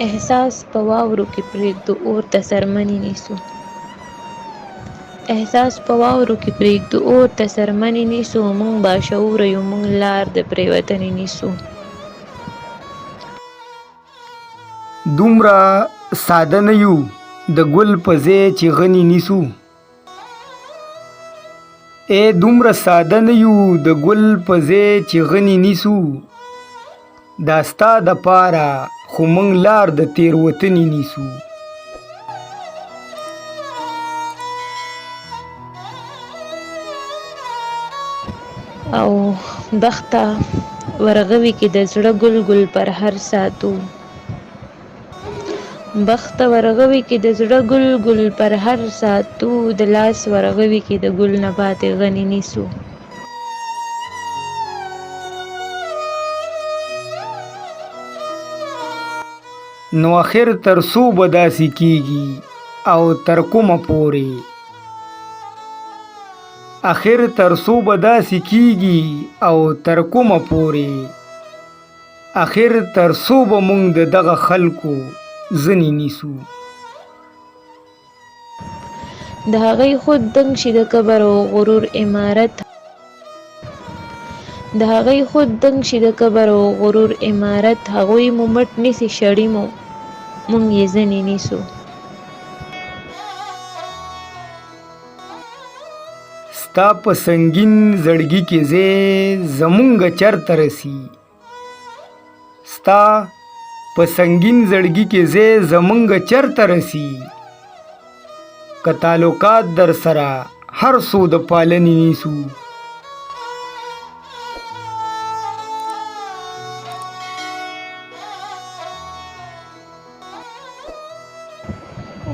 احساس په واورو کې پرېږدو اور ته څرمنې نیسو. احساس په واورو کې پرېږدو اور ته څرمنې نیسو. موږ باشعوره یو موږ لار د پرېوتنې نیسو. دومره ساده نه یو د ګل په ځای چې غني نیسو. دومره ساده نه یو د ګل په ځای چې غني نیسو. دا ستا دپاره خو موږ لار د تېروتنې نیسو. او دښته ورغوي کې د زړه ګل ګل پر هر ساتو. بخته ورغوي کې د زړه ګل ګل پر هر ساتو. د لاس ورغوي کې د ګل نه پاتې غني نیسو. نو اخر تر څو به داسې کېږي او تر کومه پورې؟ اخر تر څو به داسې کېږي او تر کومه پورې؟ اخر تر څو به موږ د دغه خلکو ځنې نیسو. د هغوی خود دنګ شي د کبر او غرور عمارت. د هغوی خود دنګ شي د کبر او غرور عمارت. هغوی مو مټ نیسي شړي مو موږ یې ځنې نیسو. ستا په سنګین زړګي کې ځای زمونږ چرته رسي. ستا په سنګین زړګي کې ځای زمونږ چرته رسي. که تعلقات در سره هر څو د پالنې نیسو.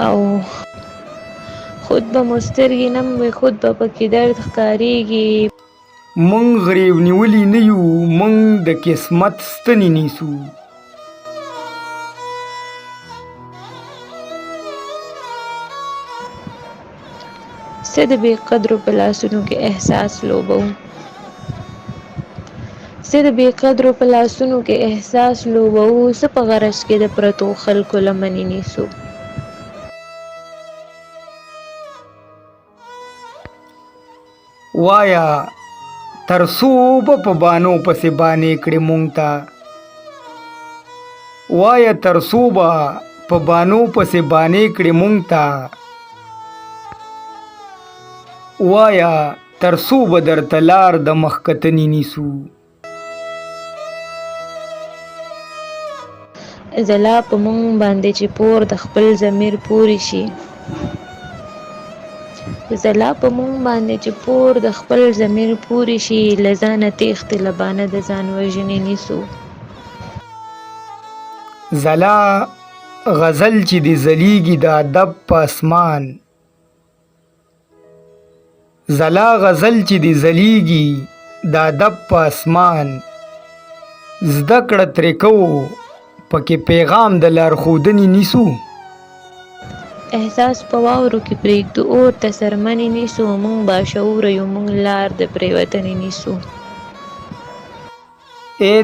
او خود به مو سترګې نم وي خود به پکې درد ښکارېږي. موږ غریب نیولي نه یو موږ د قسمت ستنې نیسو. څه د بې قدرو په لاسونو کې احساس لوبوو. څه د بې قدرو په لاسونو کې احساس لوبوو. څه په غرض کې د پرتو خلکو لمنې نیسو. وایا تر څو به په بانو پسې بانې کړې مونږ ته؟ وایا تر څو به په بانو پسې بانې کړې مونږ ته؟ وایا تر څو به درته لار د مخکتنې نیسو. ځلا په مونږ باندې چې پور د خپل ضمیر پورې شي. ځلا په مونږ باندې چې پور د خپل ضمیر پورې شي. له ځانه تېښتې له بانه د ځان وژنې نیسو. ځلا غزل چې دې ځلیږي د ادب په اسمان. ځلا غزل چې دې ځلیږي د ادب په اسمان. زده کړه ترې کوو پکې پیغام د لارښودنې نیسو. احساس په واورو کې پرېږدو اور ته څرمنې نیسو. موږ باشعوره یو موږ لار د پرېوتنې نیسو.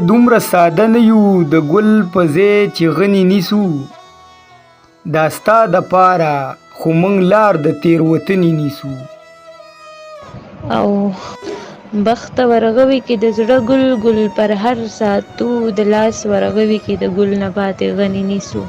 دومره ساده نه یو د ګل په ځای چې غني نیسو. دا ستا دپاره خو موږ لار د تېروتنې نیسو. او بخته ورغوي کې د زړه ګل ګل پر هر ساتو. د لاس ورغوي کې د ګل نه پاتې غني نیسو.